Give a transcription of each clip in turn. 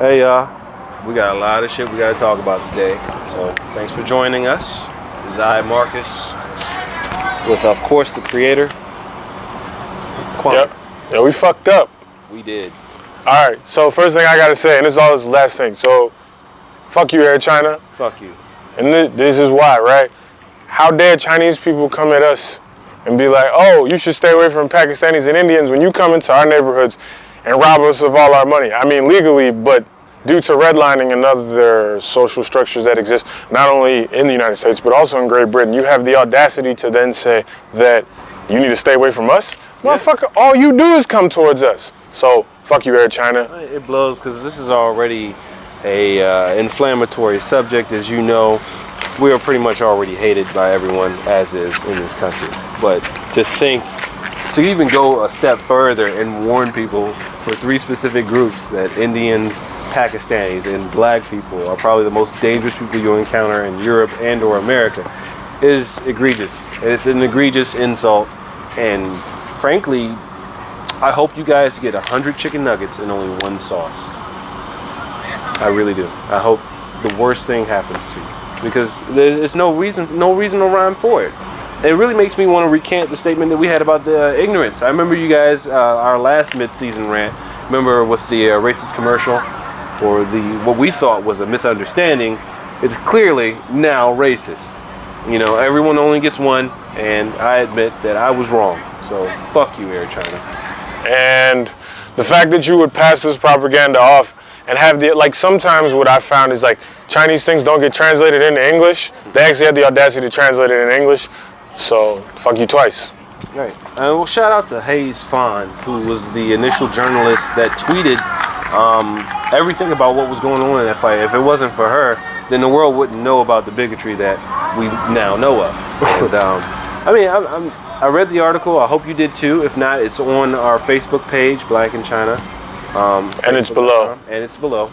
Hey y'all, we got a lot of shit we gotta talk about today. So thanks for joining us. This is I, Marcus, with of course the creator, Kwame. Yep. Yeah, we fucked up. We did. All right, so first thing I gotta say, and this is all this last thing, so fuck you, Air China. Fuck you. And this is why, right? How dare Chinese people come at us and be like, oh, you should stay away from Pakistanis and Indians when you come into our neighborhoods and rob us of all our money. I mean, legally, but due to redlining and other social structures that exist, not only in the United States, but also in Great Britain, you have the audacity to then say that you need to stay away from us? Yeah. Motherfucker, all you do is come towards us. So, fuck you, Air China. It blows because this is already a inflammatory subject. As you know, we are pretty much already hated by everyone as is in this country. But to even go a step further and warn people for three specific groups, that Indians, Pakistanis, and black people are probably the most dangerous people you'll encounter in Europe and or America, is egregious. It's an egregious insult, and frankly, I hope you guys get 100 chicken nuggets and only one sauce. I really do. I hope the worst thing happens to you, because there's no reason or rhyme for it. It really makes me want to recant the statement that we had about the ignorance. I remember you guys, our last mid-season rant, remember with the racist commercial, or what we thought was a misunderstanding, it's clearly now racist. You know, everyone only gets one, and I admit that I was wrong. So, fuck you, Air China. And the fact that you would pass this propaganda off and have sometimes what I found is Chinese things don't get translated into English. They actually had the audacity to translate it in English. So, fuck you twice. Right. Well, shout out to Hayes Fawn, who was the initial journalist that tweeted everything about what was going on in that fight. If it wasn't for her, then the world wouldn't know about the bigotry that we now know of. And, I read the article. I hope you did too. If not, it's on our Facebook page, Black in China. And it's below. And it's below.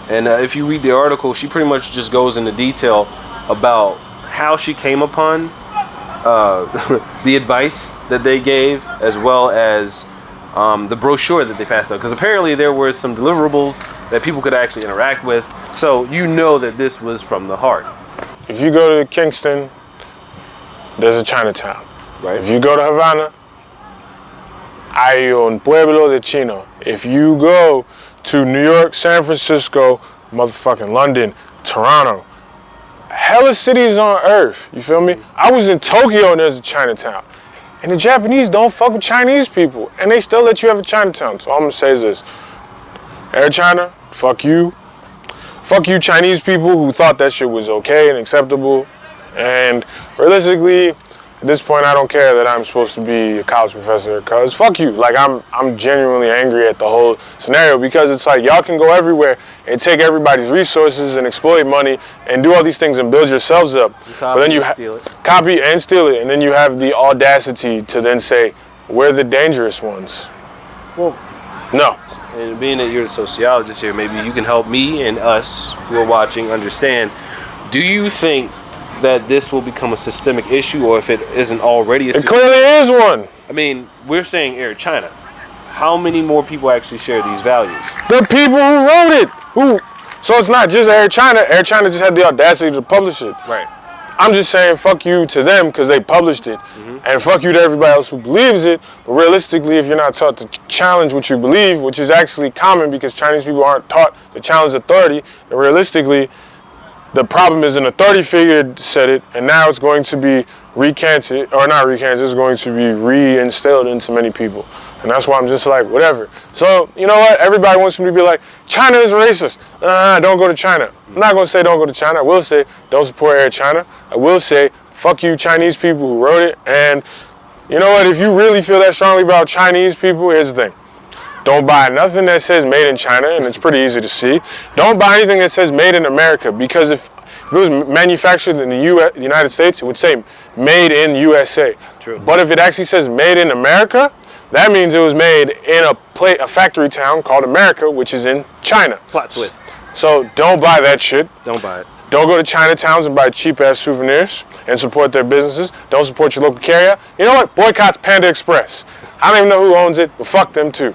If you read the article, she pretty much just goes into detail about how she came upon the advice that they gave, as well as the brochure that they passed out. Because apparently there were some deliverables that people could actually interact with. So you know that this was from the heart. If you go to Kingston, there's a Chinatown. Right. If you go to Havana, hay un pueblo de chino. If you go to New York, San Francisco, motherfucking London, Toronto, hella cities on earth, you feel me? I was in Tokyo and there's a Chinatown. And the Japanese don't fuck with Chinese people, and they still let you have a Chinatown. So all I'm gonna say is this: Air China, fuck you. Fuck you Chinese people who thought that shit was okay and acceptable. And realistically, at this point, I don't care that I'm supposed to be a college professor, cause fuck you. I'm genuinely angry at the whole scenario, because it's like y'all can go everywhere and take everybody's resources and exploit money and do all these things and build yourselves up. But then you copy and steal it, and then you have the audacity to then say we're the dangerous ones. Well, no. And being that you're the sociologist here, maybe you can help me and us who are watching understand. Do you think that this will become a systemic issue, or if it isn't already a systemic issue? It clearly is one. I mean, we're saying Air China. How many more people actually share these values? The people who wrote it. So it's not just Air China. Air China just had the audacity to publish it. Right. I'm just saying fuck you to them because they published it. Mm-hmm. And fuck you to everybody else who believes it. But realistically, if you're not taught to challenge what you believe, which is actually common because Chinese people aren't taught to challenge authority, then realistically, the problem is an authority figure said it, and now it's going to be recanted, or not recanted, it's going to be reinstilled into many people. And that's why I'm just like, whatever. So, you know what? Everybody wants me to be like, China is racist. Don't go to China. I'm not going to say don't go to China. I will say don't support Air China. I will say fuck you Chinese people who wrote it. And you know what? If you really feel that strongly about Chinese people, here's the thing. Don't buy nothing that says made in China, and it's pretty easy to see. Don't buy anything that says made in America, because if it was manufactured in the United States, it would say made in USA. True. But if it actually says made in America, that means it was made in a factory town called America, which is in China. Plot twist. So don't buy that shit. Don't buy it. Don't go to Chinatowns and buy cheap-ass souvenirs and support their businesses. Don't support your local carrier. You know what? Boycott's Panda Express. I don't even know who owns it, but fuck them too.